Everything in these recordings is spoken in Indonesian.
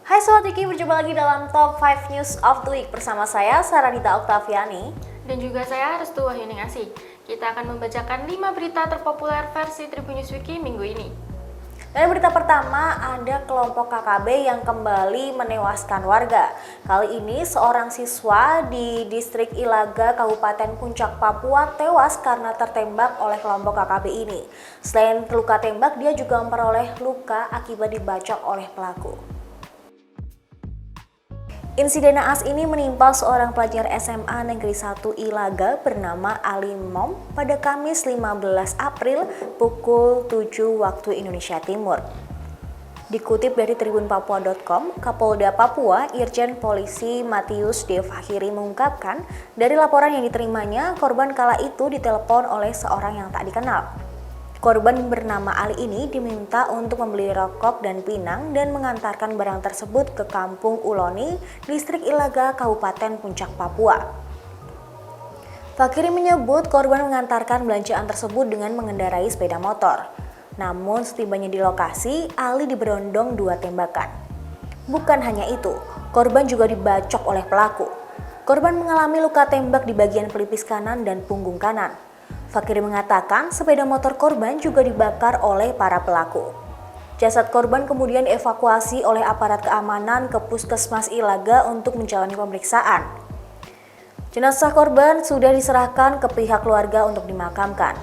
Hai Sobat Wiki, berjumpa lagi dalam Top 5 News of the Week bersama saya, Saranita Oktaviani. Dan juga saya, Restu Wahyuningsih. Kita akan membacakan 5 berita terpopuler versi Tribun News Wiki minggu ini. Dan berita pertama, ada kelompok KKB yang kembali menewaskan warga. Kali ini seorang siswa di distrik Ilaga, Kabupaten Puncak, Papua tewas karena tertembak oleh kelompok KKB ini. Selain luka tembak, dia juga memperoleh luka akibat dibacok oleh pelaku. Insiden naas ini menimpa seorang pelajar SMA Negeri 1 Ilaga bernama Ali Mom pada Kamis 15 April pukul 7 waktu Indonesia Timur. Dikutip dari tribunpapua.com, Kapolda Papua Irjen Polisi Matius D. Fahiri mengungkapkan, dari laporan yang diterimanya, korban kala itu ditelepon oleh seorang yang tak dikenal. Korban bernama Ali ini diminta untuk membeli rokok dan pinang dan mengantarkan barang tersebut ke Kampung Uloni, distrik Ilaga, Kabupaten Puncak, Papua. Fakiri menyebut korban mengantarkan belanjaan tersebut dengan mengendarai sepeda motor. Namun setibanya di lokasi, Ali diberondong 2 tembakan. Bukan hanya itu, korban juga dibacok oleh pelaku. Korban mengalami luka tembak di bagian pelipis kanan dan punggung kanan. Fakiri mengatakan sepeda motor korban juga dibakar oleh para pelaku. Jasad korban kemudian dievakuasi oleh aparat keamanan ke Puskesmas Ilaga untuk menjalani pemeriksaan. Jenazah korban sudah diserahkan ke pihak keluarga untuk dimakamkan.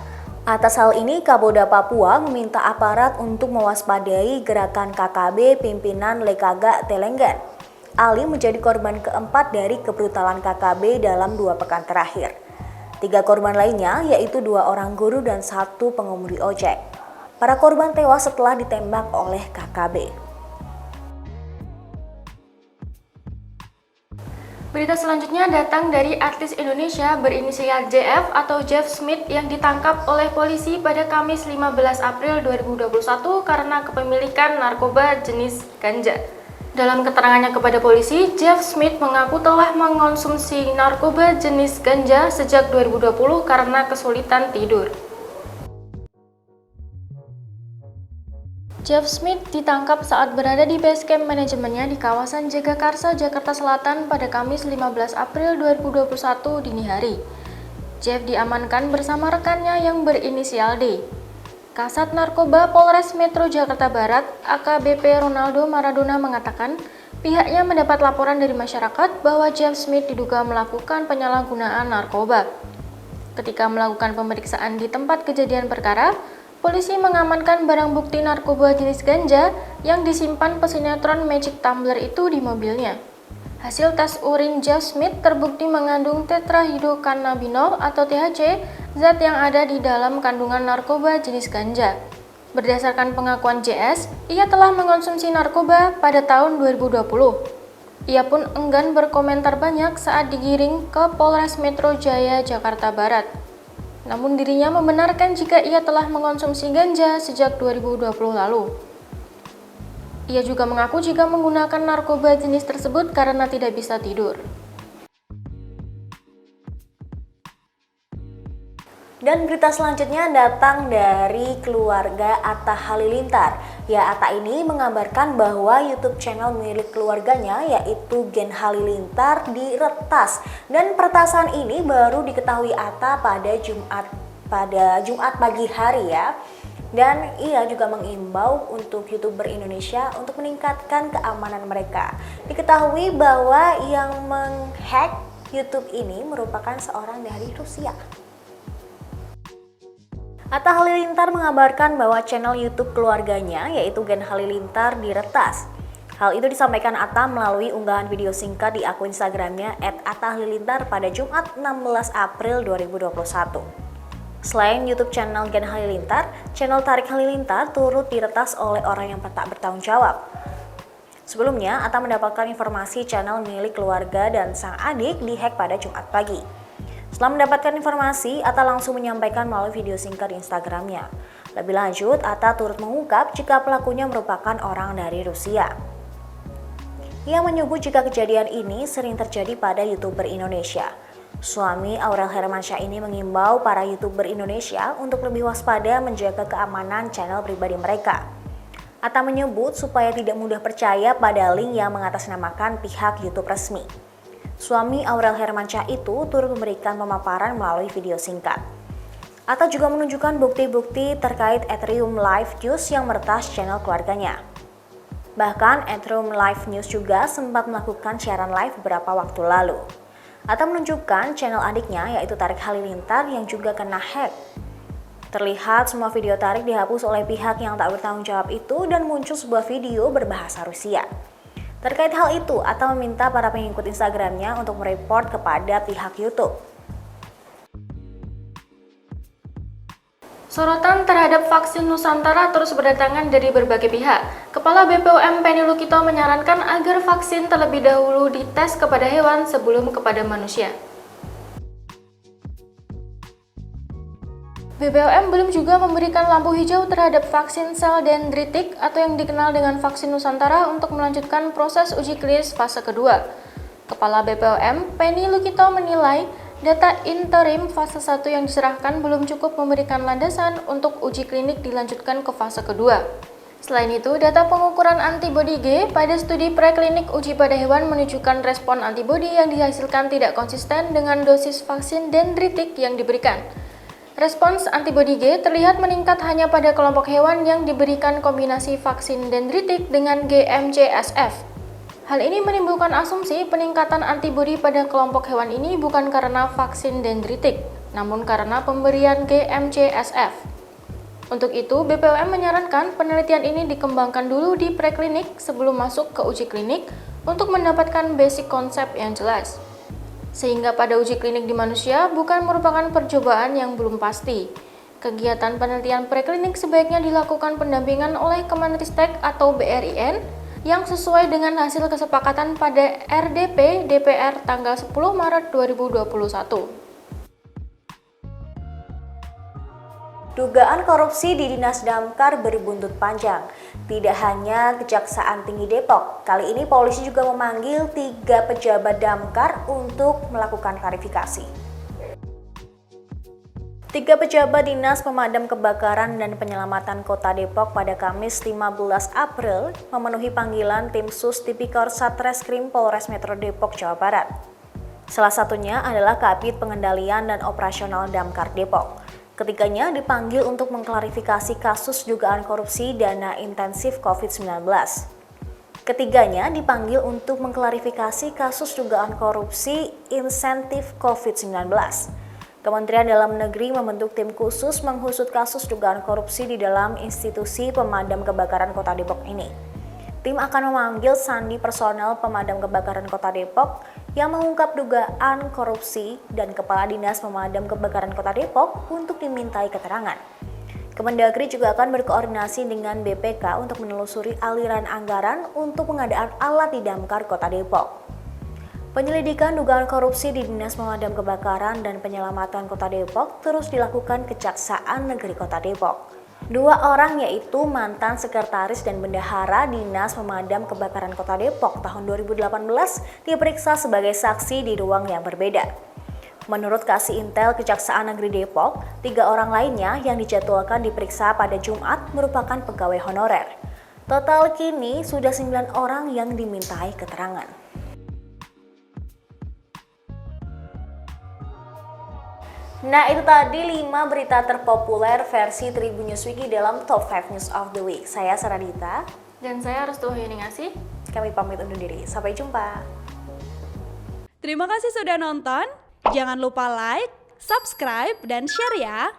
Atas hal ini, Kapolda Papua meminta aparat untuk mewaspadai gerakan KKB pimpinan Lekaga Telenggan. Ali menjadi korban keempat dari kebrutalan KKB dalam 2 pekan terakhir. 3 korban lainnya, yaitu 2 orang guru dan 1 pengemudi ojek. Para korban tewas setelah ditembak oleh KKB. Berita selanjutnya datang dari artis Indonesia berinisial JF atau Jeff Smith yang ditangkap oleh polisi pada Kamis 15 April 2021 karena kepemilikan narkoba jenis ganja. Dalam keterangannya kepada polisi, Jeff Smith mengaku telah mengonsumsi narkoba jenis ganja sejak 2020 karena kesulitan tidur. Jeff Smith ditangkap saat berada di base camp manajemennya di kawasan Jagakarsa, Jakarta Selatan pada Kamis 15 April 2021 dini hari. Jeff diamankan bersama rekannya yang berinisial D. Kasat Narkoba Polres Metro Jakarta Barat, AKBP Ronaldo Maradona mengatakan, pihaknya mendapat laporan dari masyarakat bahwa Jeff Smith diduga melakukan penyalahgunaan narkoba. Ketika melakukan pemeriksaan di tempat kejadian perkara, polisi mengamankan barang bukti narkoba jenis ganja yang disimpan pesinetron Magic Tumbler itu di mobilnya. Hasil tes urin Jeff Smith terbukti mengandung tetrahidrocannabinol atau THC, zat yang ada di dalam kandungan narkoba jenis ganja. Berdasarkan pengakuan JS, ia telah mengonsumsi narkoba pada tahun 2020. Ia pun enggan berkomentar banyak saat digiring ke Polres Metro Jaya, Jakarta Barat. Namun dirinya membenarkan jika ia telah mengonsumsi ganja sejak 2020 lalu. Ia juga mengaku jika menggunakan narkoba jenis tersebut karena tidak bisa tidur. Dan berita selanjutnya datang dari keluarga Atta Halilintar. Ya, Atta ini mengabarkan bahwa YouTube channel milik keluarganya yaitu Gen Halilintar diretas. Dan peretasan ini baru diketahui Atta pada Jumat pagi hari ya. Dan ia juga mengimbau untuk YouTuber Indonesia untuk meningkatkan keamanan mereka. Diketahui bahwa yang menghack YouTube ini merupakan seorang dari Rusia. Atta Halilintar mengabarkan bahwa channel YouTube keluarganya yaitu Gen Halilintar diretas. Hal itu disampaikan Atta melalui unggahan video singkat di akun Instagramnya @atta_halilintar pada Jumat 16 April 2021. Selain YouTube channel Gen Halilintar, channel Tarik Halilintar turut diretas oleh orang yang tak bertanggung jawab. Sebelumnya, Atta mendapatkan informasi channel milik keluarga dan sang adik dihack pada Jumat pagi. Setelah mendapatkan informasi, Atta langsung menyampaikan melalui video singkat di Instagramnya. Lebih lanjut, Atta turut mengungkap jika pelakunya merupakan orang dari Rusia. Ia menyebut jika kejadian ini sering terjadi pada YouTuber Indonesia. Suami Aurel Hermansyah ini mengimbau para YouTuber Indonesia untuk lebih waspada menjaga keamanan channel pribadi mereka. Atta menyebut supaya tidak mudah percaya pada link yang mengatasnamakan pihak YouTube resmi. Suami Aurel Hermansyah itu turut memberikan pemaparan melalui video singkat. Atta juga menunjukkan bukti-bukti terkait Ethereum Live News yang meretas channel keluarganya. Bahkan Ethereum Live News juga sempat melakukan siaran live beberapa waktu lalu. Atta menunjukkan channel adiknya yaitu Tariq Halilintar yang juga kena hack. Terlihat semua video Tariq dihapus oleh pihak yang tak bertanggung jawab itu dan muncul sebuah video berbahasa Rusia. Terkait hal itu, Atta meminta para pengikut Instagramnya untuk mereport kepada pihak YouTube. Sorotan terhadap vaksin Nusantara terus berdatangan dari berbagai pihak. Kepala BPOM Penny Lukito menyarankan agar vaksin terlebih dahulu dites kepada hewan sebelum kepada manusia. BPOM belum juga memberikan lampu hijau terhadap vaksin sel dendritik atau yang dikenal dengan vaksin Nusantara untuk melanjutkan proses uji klinis fase kedua. Kepala BPOM Penny Lukito menilai data interim fase 1 yang diserahkan belum cukup memberikan landasan untuk uji klinik dilanjutkan ke fase kedua. Selain itu, data pengukuran antibodi G pada studi preklinik uji pada hewan menunjukkan respon antibodi yang dihasilkan tidak konsisten dengan dosis vaksin dendritik yang diberikan. Respons antibodi G terlihat meningkat hanya pada kelompok hewan yang diberikan kombinasi vaksin dendritik dengan GMCSF. Hal ini menimbulkan asumsi peningkatan antibodi pada kelompok hewan ini bukan karena vaksin dendritik, namun karena pemberian GMCSF. Untuk itu, BPOM menyarankan penelitian ini dikembangkan dulu di preklinik sebelum masuk ke uji klinik untuk mendapatkan basic konsep yang jelas. Sehingga pada uji klinik di manusia bukan merupakan percobaan yang belum pasti. Kegiatan penelitian preklinik sebaiknya dilakukan pendampingan oleh Kemenristek atau BRIN yang sesuai dengan hasil kesepakatan pada RDP DPR tanggal 10 Maret 2021. Dugaan korupsi di Dinas Damkar berbuntut panjang. Tidak hanya Kejaksaan Tinggi Depok, kali ini polisi juga memanggil 3 pejabat Damkar untuk melakukan klarifikasi. 3 pejabat Dinas Pemadam Kebakaran dan Penyelamatan Kota Depok pada Kamis 15 April memenuhi panggilan tim Sus Tipikor Satreskrim Polres Metro Depok, Jawa Barat. Salah satunya adalah Kabid Pengendalian dan Operasional Damkar Depok. Ketiganya dipanggil untuk mengklarifikasi kasus dugaan korupsi dana intensif COVID-19. Ketiganya dipanggil untuk mengklarifikasi kasus dugaan korupsi insentif COVID-19. Kementerian Dalam Negeri membentuk tim khusus menghusut kasus dugaan korupsi di dalam institusi pemadam kebakaran Kota Depok ini. Tim akan memanggil sandi personel pemadam kebakaran Kota Depok yang mengungkap dugaan korupsi dan Kepala Dinas Pemadam Kebakaran Kota Depok untuk dimintai keterangan. Kemendagri juga akan berkoordinasi dengan BPK untuk menelusuri aliran anggaran untuk pengadaan alat di Damkar Kota Depok. Penyelidikan dugaan korupsi di Dinas Pemadam Kebakaran dan Penyelamatan Kota Depok terus dilakukan Kejaksaan Negeri Kota Depok. 2 orang yaitu mantan sekretaris dan bendahara Dinas Pemadam Kebakaran Kota Depok tahun 2018 diperiksa sebagai saksi di ruang yang berbeda. Menurut Kasih Intel Kejaksaan Negeri Depok, 3 orang lainnya yang dijadwalkan diperiksa pada Jumat merupakan pegawai honorer. Total kini sudah 9 orang yang dimintai keterangan. Nah, itu tadi 5 berita terpopuler versi Tribun News Wiki dalam Top 5 News of the Week. Saya Saradita. Dan saya Restu Hayuningsih. Kami pamit undur diri. Sampai jumpa. Terima kasih sudah nonton. Jangan lupa like, subscribe, dan share ya.